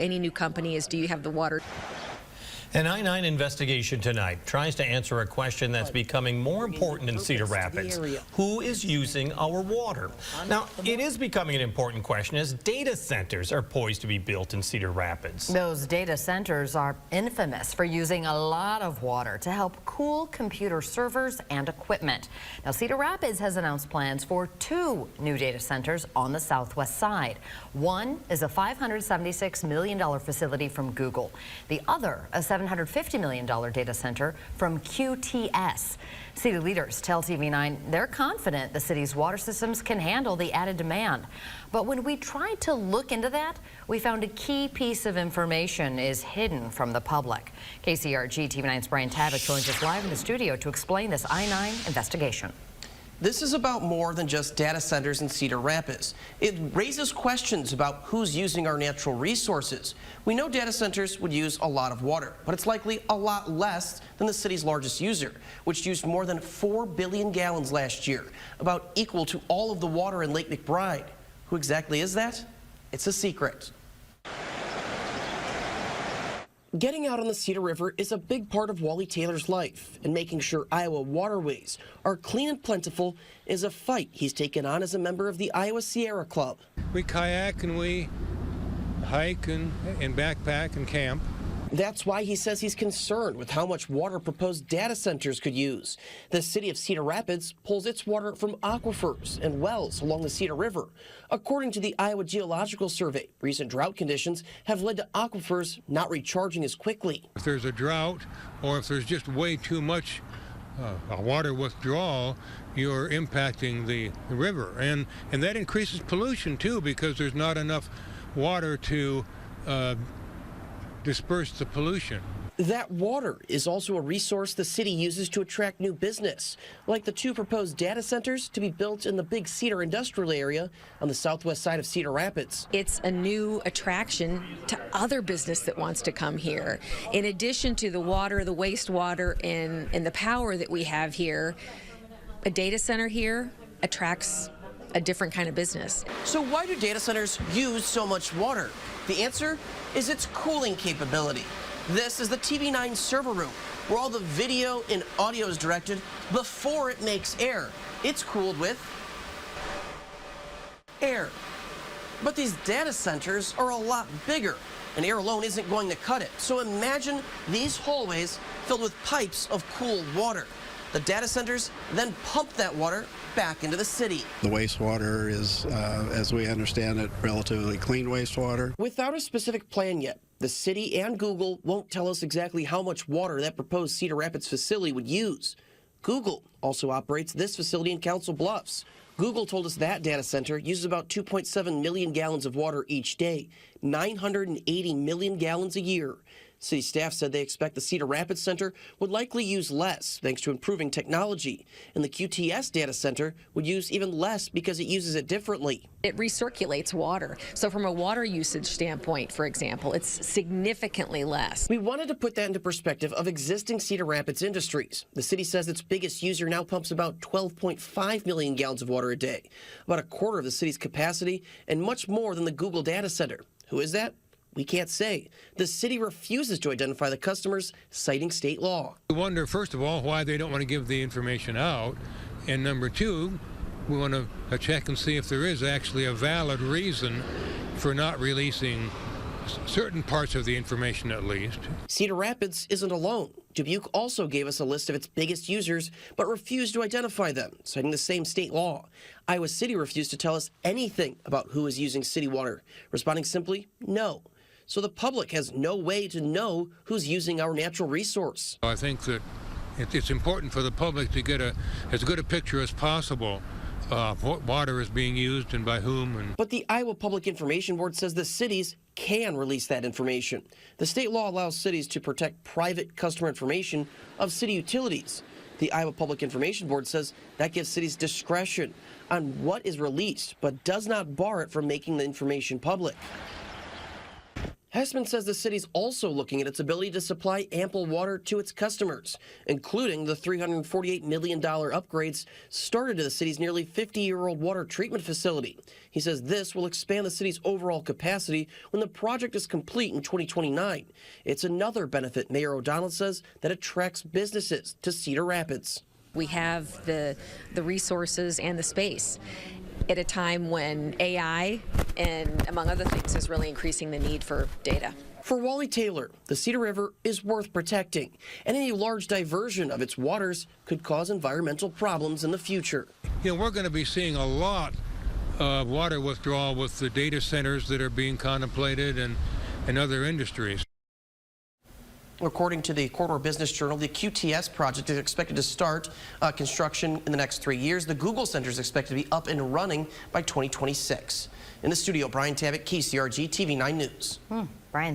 any new company is, do you have the water? An I-9 investigation tonight tries to answer a question that's becoming more important in Cedar Rapids. Who is using our water? Now, it is becoming an important question as data centers are poised to be built in Cedar Rapids. Those data centers are infamous for using a lot of water to help cool computer servers and equipment. Now, Cedar Rapids has announced plans for 2 new data centers on the southwest side. One is a $576 million facility from Google. The other, a $750 million data center from QTS. City leaders tell TV9 they're confident the city's water systems can handle the added demand. But when we tried to look into that, we found a key piece of information is hidden from the public. KCRG TV9's Brian Tabak joins us live in the studio to explain this I-9 investigation. This is about more than just data centers in Cedar Rapids. It raises questions about who's using our natural resources. We know data centers would use a lot of water, but it's likely a lot less than the city's largest user, which used more than 4 billion gallons last year, about equal to all of the water in Lake McBride. Who exactly is that? It's a secret. Getting out on the Cedar River is a big part of Wally Taylor's life, and making sure Iowa waterways are clean and plentiful is a fight he's taken on as a member of the Iowa Sierra Club. We kayak and we hike and backpack and camp. That's why he says he's concerned with how much water proposed data centers could use. The city of Cedar Rapids pulls its water from aquifers and wells along the Cedar River. According to the Iowa Geological Survey, recent drought conditions have led to aquifers not recharging as quickly. If there's a drought or if there's just way too much water withdrawal, you're impacting the river. And that increases pollution too, because there's not enough water to disperse the pollution. That water is also a resource the city uses to attract new business, like the 2 proposed data centers to be built in the Big Cedar industrial area on the southwest side of Cedar Rapids. It's a new attraction to other business that wants to come here. In addition to the water, the wastewater, and the power that we have here, a data center here attracts a different kind of business. So why do data centers use so much water? The answer is its cooling capability. This is the TV9 server room, where all the video and audio is directed before it makes air. It's cooled with air. But these data centers are a lot bigger, and air alone isn't going to cut it. So imagine these hallways filled with pipes of cool water. The data centers then pump that water back into the city. The wastewater is, as we understand it, relatively clean wastewater. Without a specific plan yet, the city and Google won't tell us exactly how much water that proposed Cedar Rapids facility would use. Google also operates this facility in Council Bluffs. Google told us that data center uses about 2.7 million gallons of water each day, 980 million gallons a year. City staff said they expect the Cedar Rapids Center would likely use less thanks to improving technology, and the QTS data center would use even less because it uses it differently. It recirculates water. So from a water usage standpoint, for example, it's significantly less. We wanted to put that into perspective of existing Cedar Rapids industries. The city says its biggest user now pumps about 12.5 million gallons of water a day, about a quarter of the city's capacity, and much more than the Google data center. Who is that? We can't say. The city refuses to identify the customers, citing state law. We wonder, first of all, why they don't want to give the information out. And number 2, we want to check and see if there is actually a valid reason for not releasing certain parts of the information at least. Cedar Rapids isn't alone. Dubuque also gave us a list of its biggest users, but refused to identify them, citing the same state law. Iowa City refused to tell us anything about who is using city water, responding simply, no. So the public has no way to know who's using our natural resource. I think that it's important for the public to get as good a picture as possible of what water is being used and by whom. But the Iowa Public Information Board says the cities can release that information. The state law allows cities to protect private customer information of city utilities. The Iowa Public Information Board says that gives cities discretion on what is released, but does not bar it from making the information public. Hessman says the city's also looking at its ability to supply ample water to its customers, including the $348 million upgrades started to the city's nearly 50-year-old water treatment facility. He says this will expand the city's overall capacity when the project is complete in 2029. It's another benefit, Mayor O'Donnell says, that attracts businesses to Cedar Rapids. We have the resources and the space at a time when AI and, among other things, is really increasing the need for data. For Wally Taylor, the Cedar River is worth protecting, and any large diversion of its waters could cause environmental problems in the future. You know, we're going to be seeing a lot of water withdrawal with the data centers that are being contemplated and other industries. According to the Corridor Business Journal, the QTS project is expected to start construction in the next 3 years. The Google Center is expected to be up and running by 2026. In the studio, Brian Tabbitt, KCRG TV 9 News. Brian.